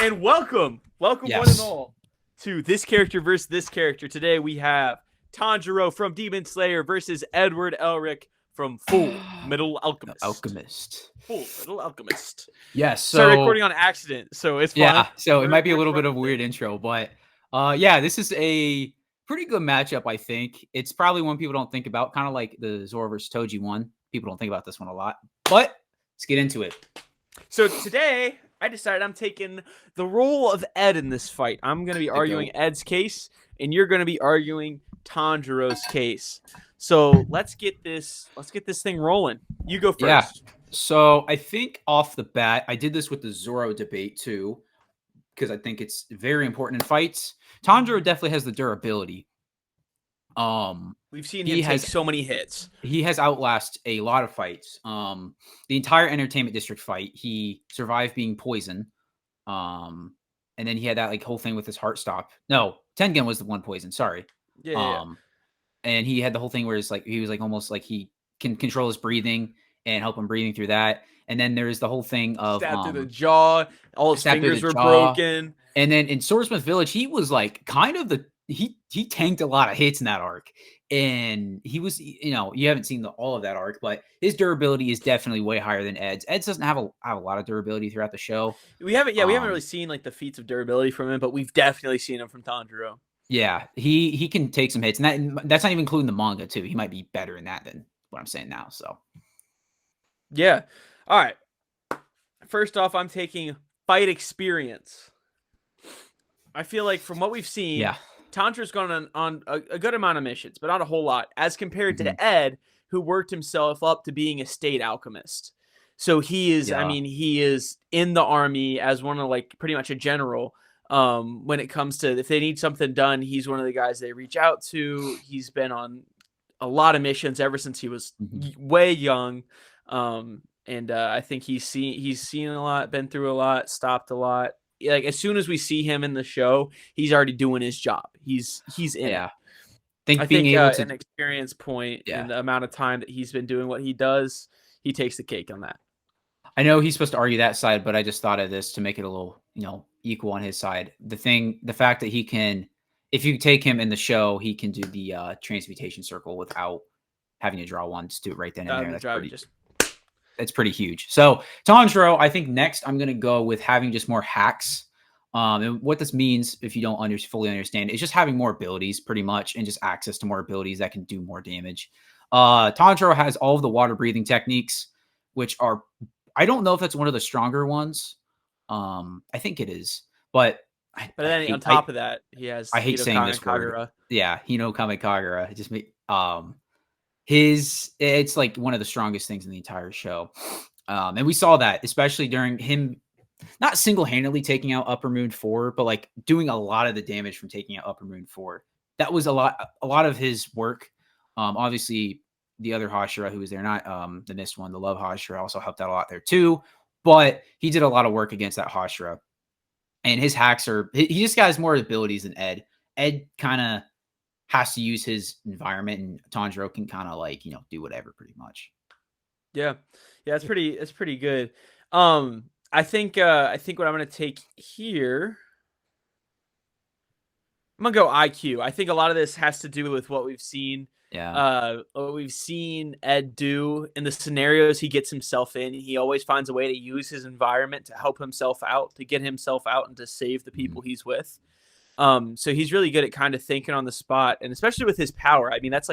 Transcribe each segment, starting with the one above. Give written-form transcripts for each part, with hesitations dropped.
And welcome one and all, to This Character versus This Character. Today we have Tanjiro from Demon Slayer versus Edward Elric from Full Metal Alchemist. Full Metal Alchemist. Yes. Started recording on accident, so it's fine. Yeah, so it might be a little bit of a weird intro, but this is a pretty good matchup, I think. It's probably one people don't think about, kind of like the Zoro versus Toji one. People don't think about this one a lot, but let's get into it. So today, I decided I'm taking the role of Ed in this fight. I'm going to be arguing Ed's case, and you're going to be arguing Tanjiro's case. So let's get this thing rolling. You go first. Yeah. So I think off the bat, I did this with the Zoro debate too, because I think it's very important in fights. Tanjiro definitely has the durability. We've seen him take so many hits. He has outlasted a lot of fights. The entire Entertainment District fight, he survived being poisoned. And then he had that whole thing with his heart stop. No, Tengen was the one poison. Sorry. Yeah. And he had the whole thing where he was almost like he can control his breathing and help him breathing through that. And then there's the whole thing of stabbed through the jaw. All his fingers were broken. And then in Swordsmith Village, he was kind of he tanked a lot of hits in that arc. And he was, you haven't seen all of that arc, but his durability is definitely way higher than Ed's. Ed's doesn't have a lot of durability throughout the show. We haven't really seen the feats of durability from him, but we've definitely seen him from Tanjiro. Yeah, he can take some hits, and that's not even including the manga too. He might be better in that than what I'm saying now. So, yeah. All right. First off, I'm taking fight experience. I feel like from what we've seen, Tanjiro's gone on a good amount of missions, but not a whole lot, as compared to Ed, who worked himself up to being a state alchemist. So he is, he is in the army as one of pretty much a general. When it comes to if they need something done, he's one of the guys they reach out to. He's been on a lot of missions ever since he was way young. I think he's seen a lot, been through a lot, stopped a lot. As soon as we see him in the show, he's already doing his job. He's in it. I think an experience point and the amount of time that he's been doing what he does, he takes the cake on that. I know he's supposed to argue that side, but I just thought of this to make it a little, equal on his side. The fact that he can, if you take him in the show, he can do the transmutation circle without having to draw one. Just do it right then and there. That's pretty huge. So Tanjiro, I think next I'm going to go with having just more hacks. And what this means, if you don't fully understand, is just having more abilities pretty much, and just access to more abilities that can do more damage. Tanjiro has all of the water breathing techniques, which are, I don't know if that's one of the stronger ones. I think it is, but then on top of that, he has. I hate saying this word. Yeah, Hino Kame Kagura. It just it's like one of the strongest things in the entire show, and we saw that especially during him not single-handedly taking out Upper Moon 4, but doing a lot of the damage from taking out Upper Moon 4. That was a lot of his work. Obviously, the other Hashira who was there, not the missed one, the Love Hashira, also helped out a lot there too. But he did a lot of work against that Hashira. And his hacks he just got more abilities than Ed. Ed kind of has to use his environment, and Tanjiro can kind of do whatever pretty much. Yeah. Yeah, it's pretty good. I think what I'm going to take here, I'm going to go IQ. I think a lot of this has to do with what we've seen. What we've seen Ed do in the scenarios he gets himself in. He always finds a way to use his environment to help himself out, to get himself out, and to save the people he's with. So he's really good at kind of thinking on the spot, and especially with his power. I mean, that's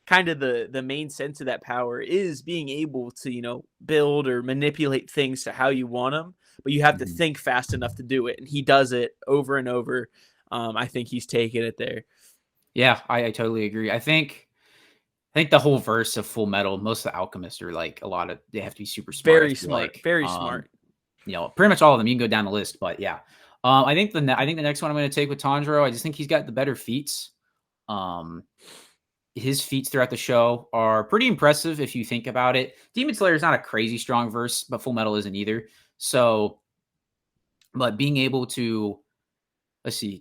kind of the main sense of that power is being able to, build or manipulate things to how you want them, but you have to think fast enough to do it. And he does it over and over. I think he's taking it there. Yeah, I totally agree. I think the whole verse of Full Metal, most of the alchemists are they have to be super smart. Very smart. Very smart. Pretty much all of them. You can go down the list, but yeah. I think the next one I'm going to take with Tanjiro, I just think he's got the better feats. His feats throughout the show are pretty impressive if you think about it. Demon Slayer is not a crazy strong verse, but Full Metal isn't either. So, but being able to,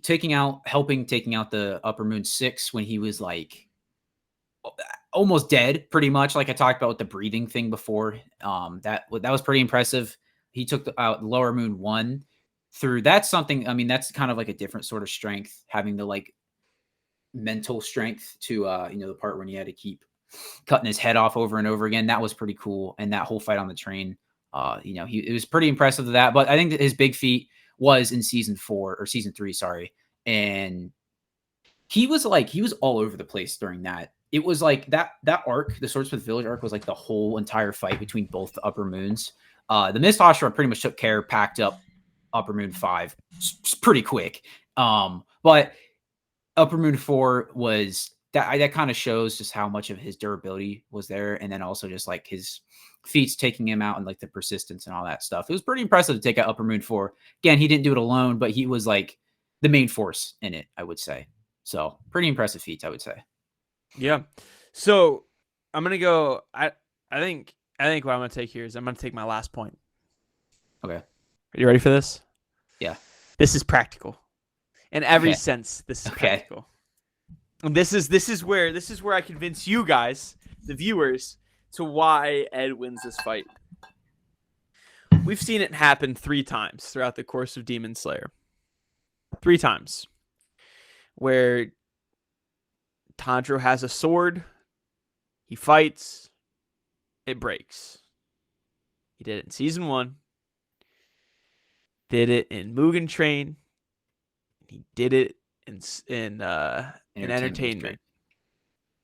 taking out the Upper Moon 6 when he was almost dead, pretty much, like I talked about with the breathing thing before. That was pretty impressive. He took out Lower Moon 1 through. That's something, I mean, that's kind of like a different sort of strength, having the like mental strength to, the part when he had to keep cutting his head off over and over again. That was pretty cool. And that whole fight on the train, it was pretty impressive to that. But I think that his big feat was in season 3, sorry. And he was all over the place during that. It was like that arc, the Swordsmith Village arc, was like the whole entire fight between both the Upper Moons. The Mist Hashira pretty much took care, packed up Upper Moon 5 pretty quick. But Upper Moon 4 was that kind of shows just how much of his durability was there. And then also just like his feats taking him out and like the persistence and all that stuff. It was pretty impressive to take out Upper Moon 4. Again, he didn't do it alone, but he was like the main force in it, I would say. So pretty impressive feats, I would say. Yeah. So I'm going to go, I think what I'm going to take here is I'm going to take my last point. Okay. Are you ready for this? Yeah. This is practical. In every sense, this is practical. And this is where I convince you guys, the viewers, to why Ed wins this fight. We've seen it happen 3 times throughout the course of Demon Slayer. 3 times. Where Tanjiro has a sword, he fights, it breaks. He did it in season 1. Did it in Mugen Train. He did it in Entertainment.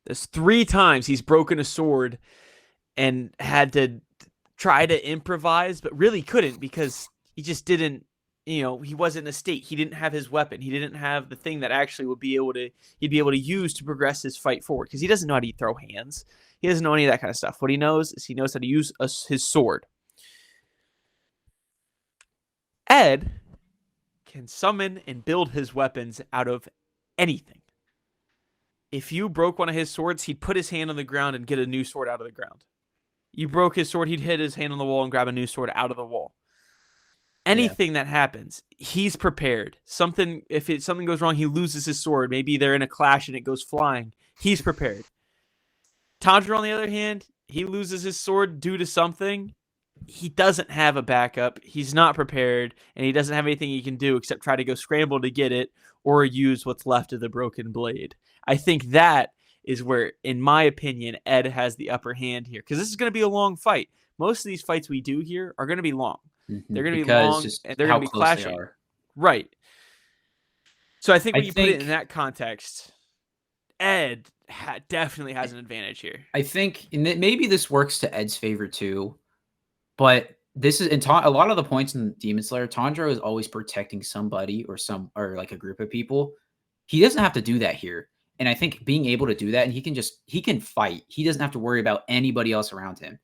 There's 3 times he's broken a sword and had to try to improvise, but really couldn't because he just didn't, he wasn't in a state. He didn't have his weapon. He didn't have the thing that actually he'd be able to use to progress his fight forward because he doesn't know how to throw hands. He doesn't know any of that kind of stuff. What he knows is he knows how to use his sword. Ed can summon and build his weapons out of anything. If you broke one of his swords, he'd put his hand on the ground and get a new sword out of the ground. You broke his sword, he'd hit his hand on the wall and grab a new sword out of the wall. Anything that happens, he's prepared. If something goes wrong, he loses his sword. Maybe they're in a clash and it goes flying. He's prepared. Tanjiro, on the other hand, he loses his sword due to something. He doesn't have a backup. He's not prepared, and he doesn't have anything he can do except try to go scramble to get it or use what's left of the broken blade. I think that is where, in my opinion, Ed has the upper hand here, because this is going to be a long fight. Most of these fights we do here are going to be long. Mm-hmm. They're going to be long, and they're going to be clashing. Right. So I think when you put it in that context, Ed definitely has an advantage here. I think maybe this works to Ed's favor too. But this is a lot of the points in Demon Slayer, Tanjiro is always protecting somebody or like a group of people. He doesn't have to do that here. And I think being able to do that, and he can fight. He doesn't have to worry about anybody else around him.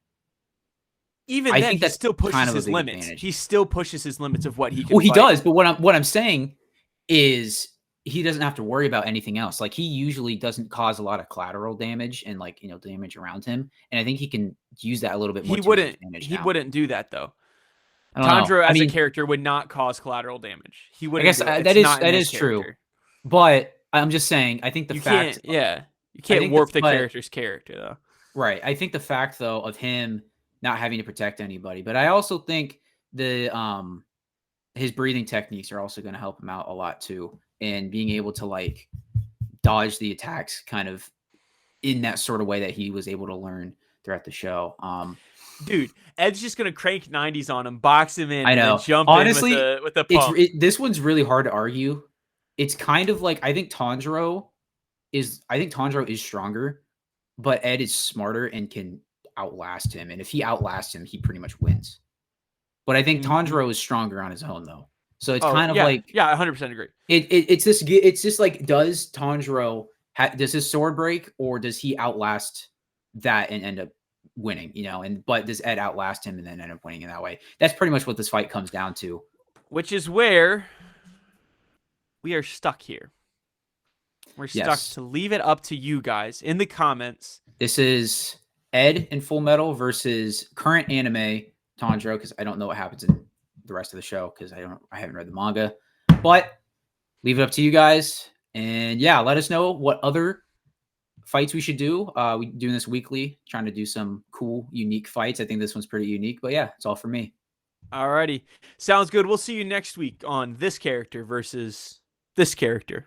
Even then, he still pushes his limits. Advantage. He still pushes his limits of what he can. Well, he does. But what I'm saying is he doesn't have to worry about anything else. Like, he usually doesn't cause a lot of collateral damage and damage around him. And I think he can use that a little bit more. He wouldn't do that though. Tanjiro as a character would not cause collateral damage. He wouldn't. I guess that is true. But I'm just saying, I think you can't warp the character's character though. Right. I think the fact though of him not having to protect anybody, but I also think his breathing techniques are also going to help him out a lot too. And being able to like dodge the attacks kind of in that sort of way that he was able to learn throughout the show. Dude, Ed's just going to crank 90s on him, box him in, I know. And jump honestly, in with the pump. This one's really hard to argue. It's kind of like, I think Tanjiro is stronger, but Ed is smarter and can outlast him. And if he outlasts him, he pretty much wins. But I think Tanjiro is stronger on his own though. So it's kind of like, I 100% agree. It's just like, does Tanjiro does his sword break, or does he outlast that and end up winning? But does Ed outlast him and then end up winning in that way? That's pretty much what this fight comes down to. Which is where we are stuck here. We're stuck to leave it up to you guys in the comments. This is Ed in Full Metal versus current anime Tanjiro, because I don't know what happens in the rest of the show because I haven't read the manga, but leave it up to you guys. And let us know what other fights we should do. We doing this weekly, trying to do some cool, unique fights. I think this one's pretty unique, but it's all for me. Alrighty. Sounds good. We'll see you next week on this character versus this character.